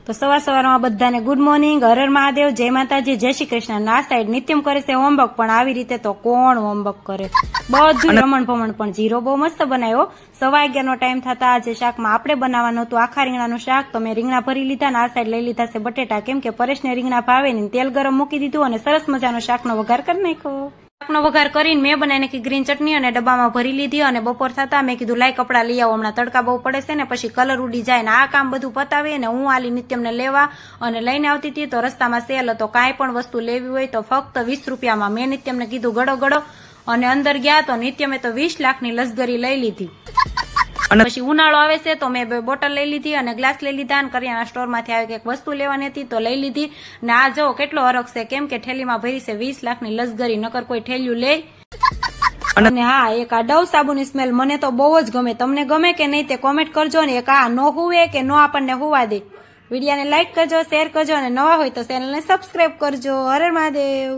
તો સવારમાં બધાને ગુડ મોર્નિંગ, હર હર મહાદેવ, જય માતાજી, જય શ્રી કૃષ્ણ. ના સાઈડ નિત્યમ કરે છે હોમવર્ક, પણ આવી રીતે તો કોણ હોમવર્ક કરે? બધું રમણ ભમણ. પણ જીરો બહુ મસ્ત બનાવ્યો. 11:15 નો ટાઈમ થતા આજે શાકમાં આપણે બનાવવાનું હતું આખા રીંગણાનું શાક. તો મેં રીંગણા ભરી લીધા ને આ સાઈડ લઈ લીધા છે બટેટા, કેમ કે પરેશને રીંગણા ભાવે ને. તેલ ગરમ મૂકી દીધું અને સરસ મજાનો શાકનો વઘાર કરી નાખ્યો. શાકનો વઘાર કરીને મેં બનાવી નાખી ગ્રીન ચટણી અને ડબ્બામાં ભરી લીધી. અને બપોર થતા મેં કીધું લાઈ કપડાં લઈ આવો, હમણાં તડકા બહુ પડે છે ને પછી કલર ઉડી જાય ને. આ કામ બધું પતાવી અને હું આલી નિત્યમને લેવા અને લઈને આવતી હતી. તો રસ્તામાં સેલ હતો, કાંઈ પણ વસ્તુ લેવી હોય તો ફક્ત 20 રૂપિયામાં. મેં નિત્યમને કીધું ગળો ગળો અને અંદર ગયા તો નિત્યમે તો 20 લાખની લસગરી લઈ લીધી. પછી ઉનાળો આવે છે તો મેં બોટલ લઈ લીધી અને ગ્લાસ લઈ લીધા અને કરિયાણા સ્ટોર માંથી આવી કંઈક વસ્તુ લેવાની હતી તો લઈ લીધી. ને આ જો કેટલો હરખ છે, કેમ કે થેલીમાં ભરી છે 20 લાખની લસગરી, નકર કોઈ થેલિયું લે. અને હા, એક આ ડવ સાબુની સ્મેલ મને તો બહુ જ ગમે. તમને ગમે કે નહીં તે કોમેન્ટ કરજો ને. એક આ નો હુવે કે નો આપણને હુવા દે. વિડીયોને લાઈક કરજો, શેર કરજો અને નવા હોય તો ચેનલને સબસ્ક્રાઈબ કરજો. હર હર મહાદેવ.